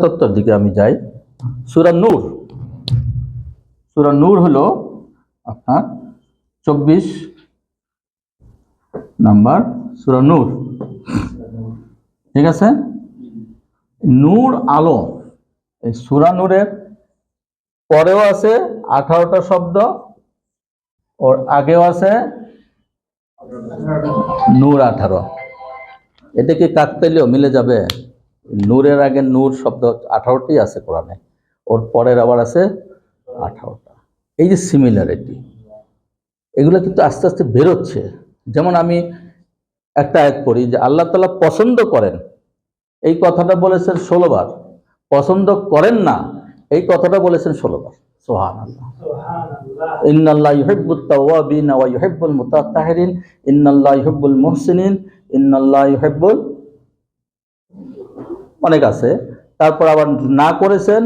তত্ত্বের দিকে আমি যাই। সূরা নূর, সূরা নূর হলো আপনার 24 নাম্বার সূরা নূর, ঠিক আছে। নূর আলো, এই সূরা নূরের পরেও আছে 18টা শব্দ, ওর আগেও আছে নূর 18। এটা কি কাকতালীয় মিলে যাবে? নূরের আগে নূর শব্দ 18টি আছে কোরআনে, ওর পরের আবার আছে 18টা। এই যে সিমিলারিটি, এগুলো কিন্তু আস্তে আস্তে বেরোচ্ছে। যেমন আমি একটা আয়াত পড়ি যে আল্লাহ তাআলা পছন্দ করেন, এই কথাটা বলেছেন 16 বার। পছন্দ করেন না, এই কথাটা বলেছেন 16 বার। সুবহানাল্লাহ। ইন্নাল্লাহা ইউহিব্বুত তাওয়াবিন ওয়া ইউহিব্বুল মুতাতাহহিরিন, ইন্নাল্লাহা ইউহিব্বুল মুহসিনিন, ইন্নাল্লাহা ইউহিব্বুল, অনেক আছে। তারপর আবার না করেছেন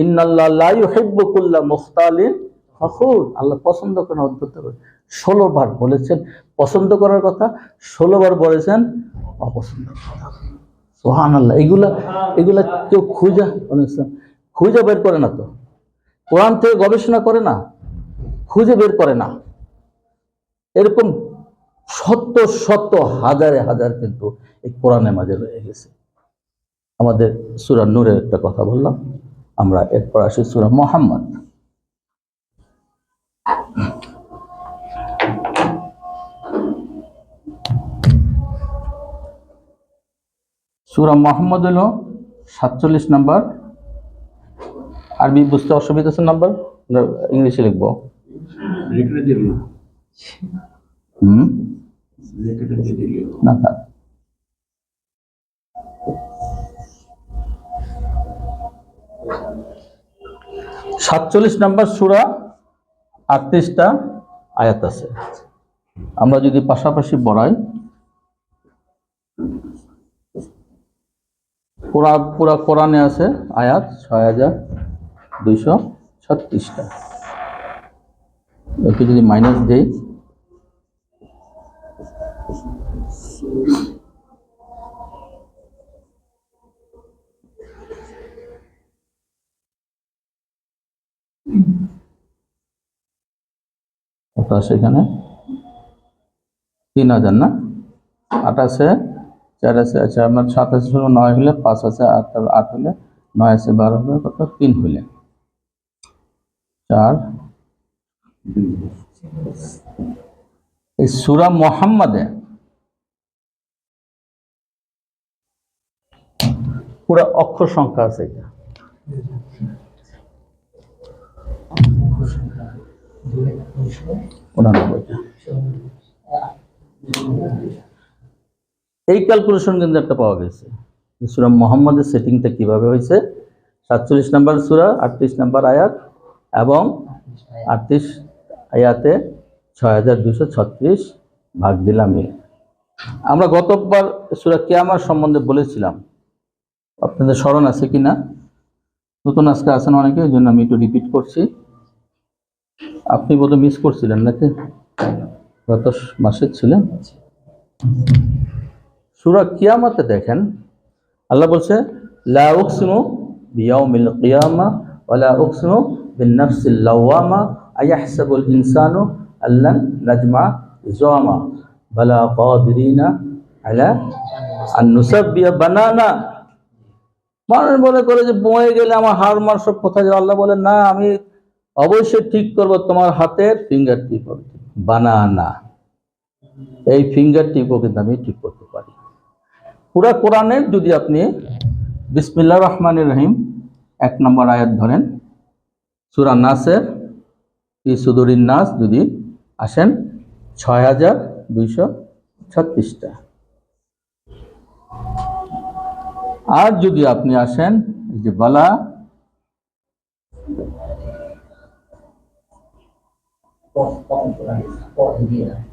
ইন্নাল্লাহা লা ইউহিব্বু কুল্লা মুখতালিন ফখুর, আল্লাহ পছন্দ করেন অদ্ভুত করে। 16 বার বলেছেন পছন্দ করার কথা, 16 বার বলেছেন অপছন্দ করার কথা। সুবহানাল্লাহ। এগুলা কেউ খুঁজে বের করে না, তো কোরআন থেকে গবেষণা করে না, খুঁজে বের করে না। এরকম শত শত হাজারে হাজার কিন্তু এই কোরআনের মাঝে রয়ে গেছে। আমাদের সূরা নূরের একটা কথা বললাম, আমরা এরপর আসি সূরা মুহাম্মদ। সূরা মুহাম্মদ হলো 47 নাম্বার। আরবি বুঝতে অসুবিধা আছে নাম্বার, ইংলিশে লিখবো। না, 47 নাম্বার সূরা, 38টা আয়াত আছে। আমরা যদি পাশাপাশি পড়াই, পুরা কোরআনে আছে আয়াত 6236টা। একটু যদি মাইনাস দেই, সেখানে 3000 না, 8 আছে, 4 আছে, আচ্ছা আমার 7 আছে, 9 হলে 5 আছে, 8 হলে 9 আছে, 12 হলে কত, 3 হলে 4। এই সূরা মুহাম্মাদে পুরো অক্ষর সংখ্যা আছে, এটা এই ক্যালকুলেশন কিন্তু একটা পাওয়া গেছে সূরা মুহাম্মাদের সেটিংটা কিভাবে হয়েছে। 47 নাম্বার সূরা, 38 নাম্বার আয়াত, এবং 38 আয়াতে 6236 ভাগ দিলাম। আমরা গতবার সূরা কিয়ামত সম্বন্ধে বলেছিলাম, আপনাদের স্মরণ আছে কিনা? নতুন আজকে আছেন অনেকে, ওই জন্য আমি একটু রিপিট করছি। আপনি বোধহয় মিস করছিলেন নাকি, গত মাসে ছিলেন। সূরা কিয়ামতে দেখেন আল্লাহ বলছে লা উকসিমু বিয়াউমিল কিয়ামা ওয়া লা উকসিমু বিন-নাফসিল লাওয়ামা আয়াহসাবুল ইনসানু আল্লান নাজমা ইযামা বালা কাদিরিনা আলা আন নুসাব্বিয়া বানানা। মানুষ মনে করে যে বয়ে গেলে আমার হাড় মার সব কোথায় যাবে। আল্লাহ বলেন না, আমি অবশ্যই ঠিক করব তোমার হাতের ফিঙ্গার টিপ, বানানা। এই ফিঙ্গার টিপও কিন্তু আমি ঠিক করতে পারি। পুরা কোরআনের যদি আপনি বিসমিল্লাহির রহমানির রহিম 1 নম্বর আয়াত ধরেন, সূরা নাসের ফি সুদুরিন নাস যদি আসেন 6236টা। আর যদি আপনি আসেন যে বালা,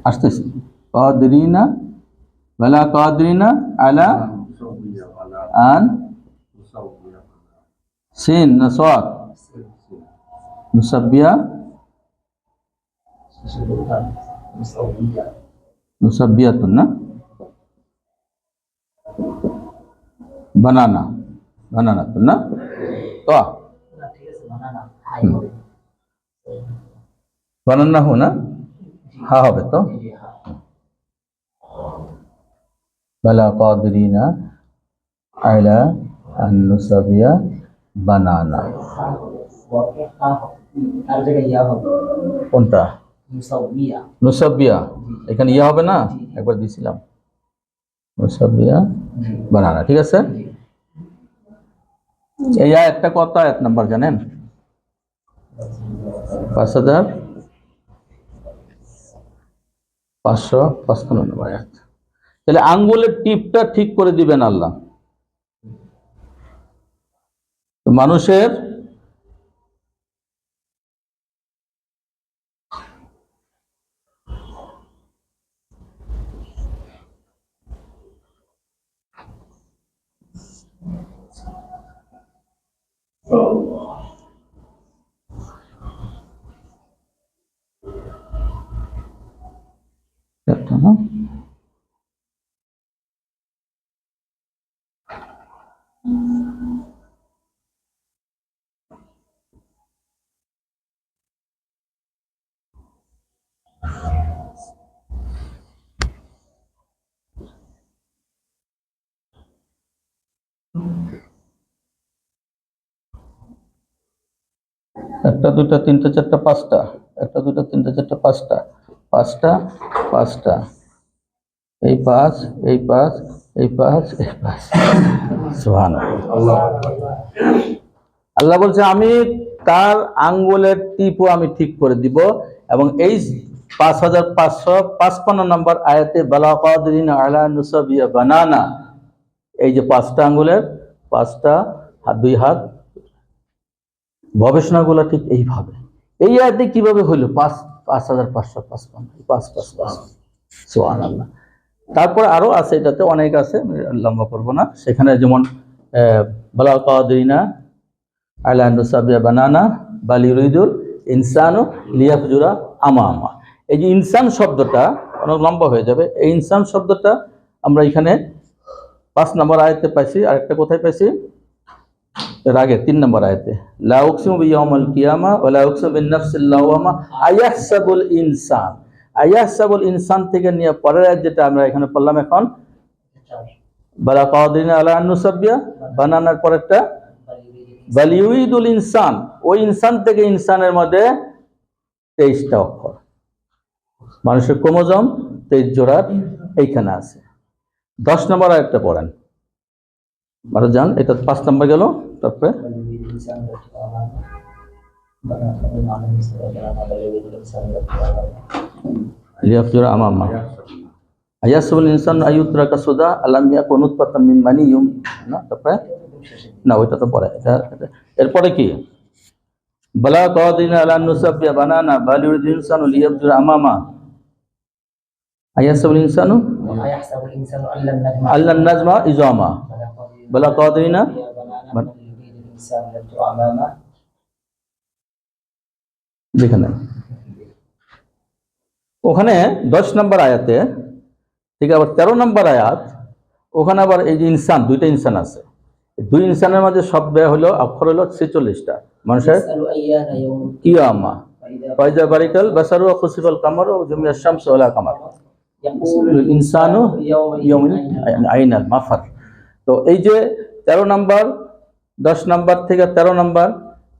আসতেছি, কাদিরিনা বালা কাদিরিনা আলা আন সিন নাসাত মুসাব্বিয়া মুসাব্বিয়াতুন না বানানা। বানানাতুন না তো বানান্নাহু না হা হবে তো বালা কাদিরিনা আলা আন নুসাবিয়া বানানা কোনটা নুসাবিয়া এখানে ইয়া হবে না একবার দিয়েছিলাম নুসাবিয়া বানানা ঠিক আছে এই আয়াতটা কত আয়াত নাম্বার জানেন 5555 নম্বর আয়াত তাহলে আঙ্গুলের টিপটা ঠিক করে দিবেন আল্লাহ মানুষের একটা দুটা তিনটা চারটা পাঁচটা একটা দুটা তিনটা চারটা পাঁচটা পাঁচটা পাঁচটা এই পাঁচ এই পাঁচ এই পাঁচ এই পাঁচ সুবহানাল্লাহ আল্লাহ বলছে আমি তার আঙ্গুলের টিপও আমি ঠিক করে দিব এবং এই 5555 নম্বর আয়াতে বালা কাদিরিনা আলা নুসাবিয়া বানানা এই যে পাঁচটা আঙ্গুলের পাঁচটা হাত দুই হাত গবেষণাগুলো ঠিক এইভাবে এই আয়াতে কিভাবে হইল 5555 পাঁচ পাঁচ পাঁচ সুবহানাল্লাহ তারপর আরো আছে এটাতে অনেক আছে লম্বা করব না সেখানে যেমন বালা কাদিরিনা আলা নুসাবিয়া বানানা বাল ইউরিদুল ইনসানু লিয়াফজুরা আমামা এই যে ইনসান শব্দটা অনেক লম্বা হয়ে যাবে এই ইনসান শব্দটা আমরা এখানে 5 নম্বর আয়াতে পাইছি আরেকটা কোথায় পাইছি এর আগে 3 নম্বর আয়াতে লা উকসিমু বিয়াউমিল কিয়ামা ওয়া লা উকসিমু বিন নাফসিল লাওয়ামা আয়াহসাবুল ইনসান থেকে নিয়ে পরের আয়াত যেটা আমরা এখানে পড়লাম এখন বালা কাদিরিনা আলা আন নুসাবিয়া বানানার পরেরটা বাল ইউরিদুল ইনসান ওই ইনসান থেকে ইনসানের মধ্যে 23টা অক্ষর মানুষের ক্রোমোজোম 23 জোড়ার এইখানে আছে 10 নম্বর আয়াতটা পড়েন আর জান এটা 5 নম্বর গেল তারপরে লিয়াফজুরা আমামা আয়াসুল ইনসান আয়ুতরাকা সুদা আলাম ইয়াকুন নুতফাতাম মিন মানিয়্যিম না তারপরে না ওইটা তো পড়ে এটা এরপরে কি বালা কাদিরিনা আলা নুসাবিয়া বানানা বাল ইউরিদুল ইনসানু লিয়াফজুরা আমামা আয়াসুল ইনসানু আল্লান নাজমা ইজামা বালা কাদিরিনা যেখানে ওখানে 10 নম্বর আয়াতে ঠিক আবার 13 নম্বর আয়াত ওখানে আবার এই যে ইনসান দুইটা ইনসান আছে দুই ইনসানের মধ্যে শব্দ হলো অক্ষর হলো 46টা মানুষের কিয়ামা ফাইজা বারিকাল বাসারু ওয়া খুসিফাল কামারু ওয়া জুমিয়াশ শামসু ওয়ালা কামার ইনসানু ইয়াউমিন আইনাল মাফার তো এই যে 13 নম্বর 10 নম্বর থেকে 13 নম্বর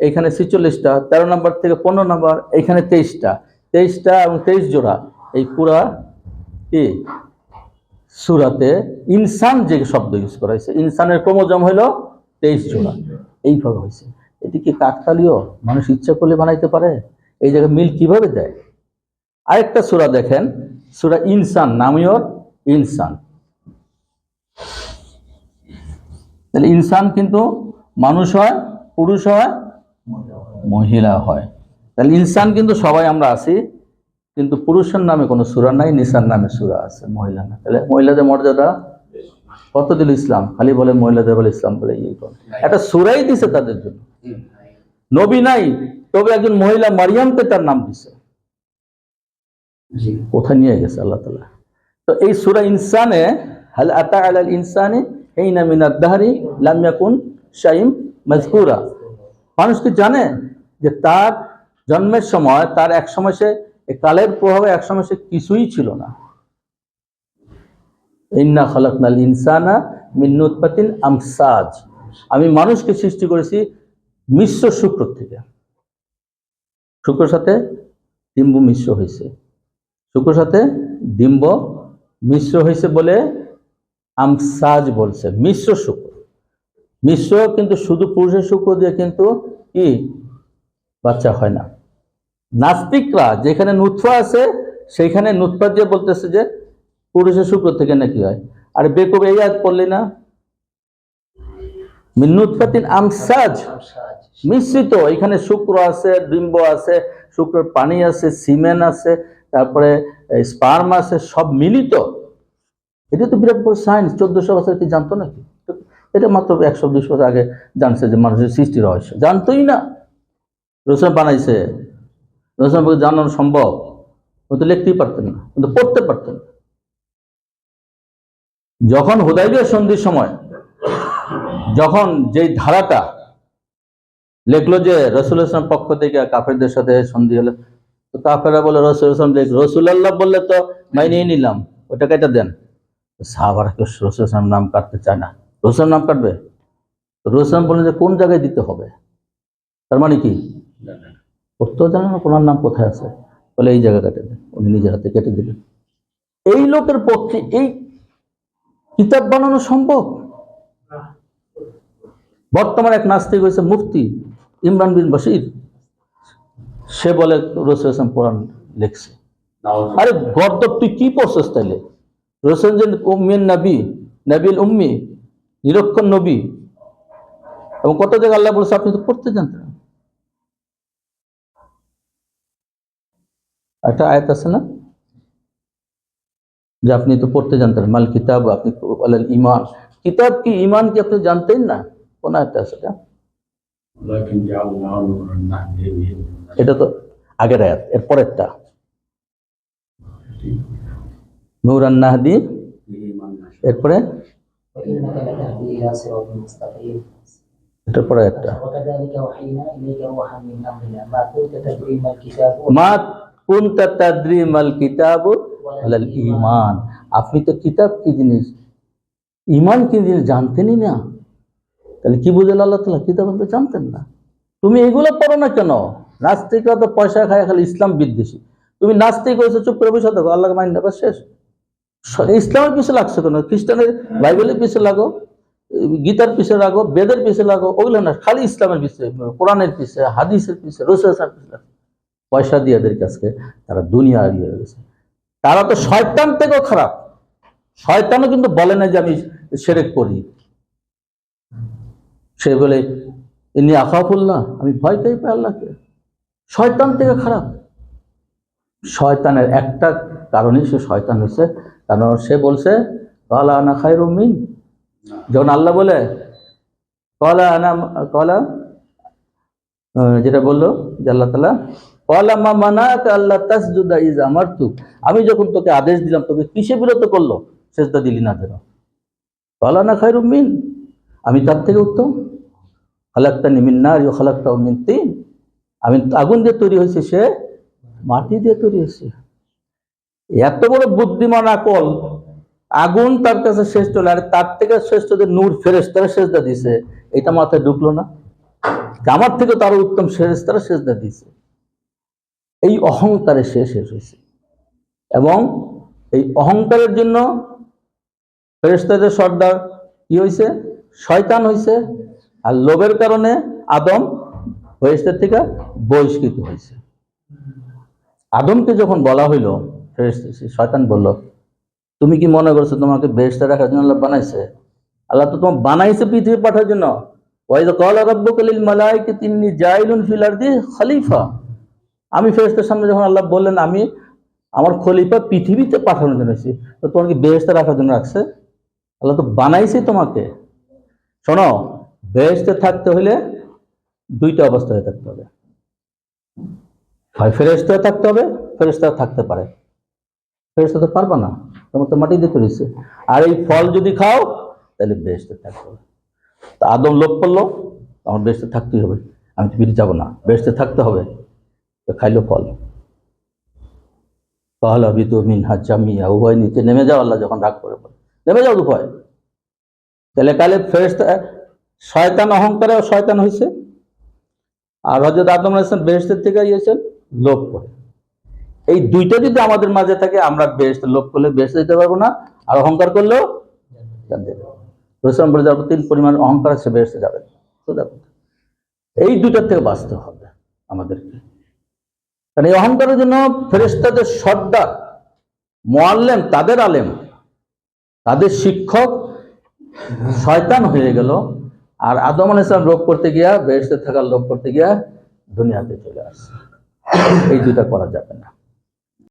এখানে 46টা 13 নম্বর থেকে 15 নম্বর এখানে 23টা এবং 23 জোড়া এই পুরা কি সূরাতে ইনসান যে শব্দ ইউজ করা হয়েছে ইনসানের ক্রোমোজোম হলো 23 জোড়া এইভাবে হয়েছে এটি কি কাকতালীয় মানুষ ইচ্ছা করলে বানাইতে পারে এই জায়গায় মিল কিভাবে দেয় আরেকটা সূরা দেখেন সূরা ইনসান নামীয় ইনসান তাহলে ইনসান কিন্তু মানুষ হয় পুরুষ হয় মহিলা হয় তাহলে ইনসান কিন্তু সবাই আমরা আছি কিন্তু পুরুষের নামে কোনো সূরা নাই নিসার নামে সূরা আছে মহিলা না তাহলে মহিলাদের মর্যাদা কত দিল ইসলাম খালি বলে মহিলাদের বলে ইসলাম বলে এই করে একটা সূরাই দিছে তাদের জন্য নবী নাই তবে একজন মহিলা মারিয়ামকে তার নাম দিছে কোথায় নিয়ে গেছে আল্লাহ তাআলা তো এই সূরা ইনসানে হাল আতা আলাল ইনসানি হিনা মিনাদ দাহরি লাম ইয়াকুন শাইইন মাযকুরা। মানুষ কি জানে যে তার জন্মের সময়, তার এক সময় সে কালের প্রভাবে এক সময় সে কিছুই ছিল না। ইন্না খালাকনাল ইনসানা মিন নুতফাতিন আমসাজ, আমি মানুষকে সৃষ্টি করেছি মিশ্র শুক্র থেকে। শুক্রের সাথে ডিম্ব মিশ্র হয়েছে, শুক্রের সাথে ডিম্ব মিশ্র হয়েছে বলে আমসাজ বলছে, মিশ্র শুক্র। মিশ্র কিন্তু শুধু পুরুষের শুক্র দিয়ে কিন্তু কি বাচ্চা হয় না। নাস্তিকরা যেখানে নুতফা আছে সেইখানে নুতফা দিয়ে বলতেছে যে পুরুষের শুক্র থেকে নাকি হয়। আর বেকুব এই আয়াত পড়লি না, মিন নুতফাতিন আমসাজ, মিশ্রিত। এখানে শুক্র আছে, ডিম্ব আছে, শুক্রের পানি আছে, সিমেন আছে, তারপরে স্পার্ম আছে, সব মিলিত। এটা তো বিরাট বড় সায়েন্স। 1400 বছর কি জানতো নাকি? এটা মাত্র 100-200 বছর আগে জানছে যে মানুষের সৃষ্টি রহস্য, জানতোই না। রসুল বানাইছে, রসুল জানানো সম্ভব, ও তো লিখতেই পারতেন না, কিন্তু পড়তে পারতেন। যখন হুদাইবিয়া সন্ধির সময় যখন যেই ধারাটা লেখলো যে রাসূলুল্লাহ সাল্লাল্লাহু আলাইহি ওয়াসাল্লাম পক্ষ থেকে কাফেরদের সাথে সন্ধি হলো, তো কাফেররা বলে রাসূলুল্লাহ বললে তো মাইনেই নিলাম, ওটা কেটে দেন। সাহাবারা কেউ রাসূলুল্লাহ সাল্লাল্লাহু আলাইহি ওয়াসাল্লাম নাম কাটতে চায় না, রাসূল নাম কাটবে। তো রাসূল বললেন যে কোন জায়গায় দিতে হবে, তার মানে কি পড়তেও জানে না কোরআন নাম কোথায় আছে, বলে এই জায়গা কেটে দেন। উনি নিজের হাতে কেটে দিলেন। এই লোকের পক্ষে এই কিতাব বানানো সম্ভব? বর্তমানে এক নাস্তিক হয়েছে মুফতি ইমরান বিন বশির, সে বলে রাসূল কোরআন লিখছে। আরে গর্দব, তুই কি পড়ছিস তাইলে? রাসূল যে উম্মিন নবী, নবীল উম্মি, নিরক্ষর নবী, এবং কত জায়গায় আল্লাহ বলছে আপনি তো পড়তে জানতেন। একটা আয়াত আছে না যে আপনি তো পড়তে জানতেন, মাল কিতাব, আপনি বলেন ইমান, কিতাব কি ইমান কি আপনি জানতেন না? কোন আয়াত আছে এটা? এটা তো আগের আয়াত, এর পরেরটা নূরান নাহদি, এরপরে এটার পরে একটা মা কুনতা তাদরি মাল কিতাবু ওয়ালাল ঈমান, আপনি তো কিতাব কি জিনিস, ঈমান কি জিনিস জানতেনই না। তাহলে কি বুঝলেন আল্লাহ তাআলা? কিতাব তো জানতেন না। তুমি এগুলো পড়ো না কেন? নাস্তিকরা তো পয়সা খায় খালি ইসলাম বিদ্বেষী। তুমি নাস্তিক হয়েছো, চুপ করে বসে থাকো, আল্লাহকে মাইন না, শেষ। ইসলামের পিছনে লাগছে কেন? খ্রিস্টানের বাইবেলের পিছনে লাগো, গীতার পিছনে লাগো, বেদের পিছনে লাগো, ওগুলো না, খালি ইসলামের পিছনে, কোরআনের পিছনে, হাদিসের পিছনে, রাসূলের পিছনে পয়সা দিয়ে এদের কাছে তারা দুনিয়া হারিয়ে গেছে। তারা তো শয়তান থেকেও খারাপ। শয়তানও কিন্তু বলে না যে আমি শিরক করি, সে বলে ইন্নী আখাফুল্লাহ, আমি ভয় পাই আল্লাহকে। শয়তান থেকে খারাপ। শয়তানের একটা কারণেই সে শয়তান হয়েছে, কারণ সে বলছে ক্বালা আনা খায়রুম মিন, যখন আল্লাহ বলে ক্বালা আনা, ক্বালা যেটা বললো যে আল্লাহ তাআলা ক্বালা মা মানাকা আল্লা তাসজুদা ইয আমারতুক, আমি যখন তোকে আদেশ দিলাম তোকে কিসে বিরত করলো সিজদা দিলি না কেন? ক্বালা আনা খায়রুম মিন, আমি তার থেকে উত্তম। খালাকতানি মিন নার ওয়া খালাকতাহু মিন তিন, আমি আগুন দিয়ে তৈরি হয়েছে, সে মাটি দিয়ে তৈরি হয়েছে। এত বড় বুদ্ধিমান আকল, আগুন তার কাছে শ্রেষ্ঠ, আর তার থেকে শ্রেষ্ঠ যে নূর ফেরেশতারা সেজদা দিছে, এটা মাথায় ঢুকলো না? আমার থেকে তার উত্তম ফেরেশতারা সেজদা দিছে। এই অহংকারে সে শেষ হয়েছে, এবং এই অহংকারের জন্য ফেরেশতাদের সর্দার কি হয়েছে? শয়তান হয়েছে। আর লোভের কারণে আদম ফেরেশতার থেকে বহিষ্কৃত হয়েছে। আদমকে যখন বলা হইলো, শয়তান বলল তুমি কি মনে করছো তোমাকে বেহেশতে রাখার জন্য আল্লাহ বানাইছে? আল্লাহ তো তোমাকে বানাইছে পৃথিবী পাঠার জন্য। ওয়াইযা ক্বালা রাব্বুকা লিল মালাইকাতি ইন্নী জাইলুন ফিল আরদি খলিফা, আমি ফেরেশতার সামনে যখন আল্লাহ বললেন আমি আমার খলিফা পৃথিবীতে পাঠানোর জন্য এসেছি, তো তোমাকে বেহেশতে রাখার জন্য রাখছে? আল্লাহ তো বানাইছে তোমাকে। শোনো, বেহেশতে থাকতে হলে দুইটা অবস্থায় থাকতে হবে, হয় ফেরেশতা থাকতে হবে, ফেরেশতা থাকতে পারে, ফেরেশতা তো পারবা না, তোমার তো মাটি দিয়ে তৈরি। আর এই ফল যদি খাও তাহলে বেহেশতে থাকতে হবে। তা আদম লোভ করলো, আমার বেহেশতে থাকতেই হবে, আমি তো ফিরে যাবো না, বেহেশতে থাকতে হবে। তো খাইলো ফল। কাল আবিদু মিনহা জামিয়া, উভয় নিচে নেমে যাও। আল্লাহ যখন রাগ করে বলে নেমে যাও উভয়। তাহলে কালে ফেরেশতা শয়তান অহংকারে শয়তান হয়েছে, আর হযরত আদম আলাইহিস সালাম বেহেশতের থেকে গিয়েছেন লোভ করে। এই দুইটা যদি আমাদের মাঝে থাকে, আমরা বেহেশতে লোভ করলে বেহেশতে যেতে পারবো না, আর অহংকার করলেও জানতে পারবো। রসুল বলে যাবো, তিন পরিমাণ অহংকার আছে বেহেশতে যাবে না। এই দুটার থেকে বাঁচতে হবে আমাদেরকে। কারণ এই অহংকারের জন্য ফেরেশতাদের সর্দার, মুআল্লিম, তাদের আলেম, তাদের শিক্ষক শয়তান হয়ে গেল। আর আদম আলাইহিস সালাম লোভ করতে গিয়া, বেহেশতে থাকার লোভ করতে গিয়া দুনিয়াতে চলে আসছে। এই দুইটা করা যাবে না।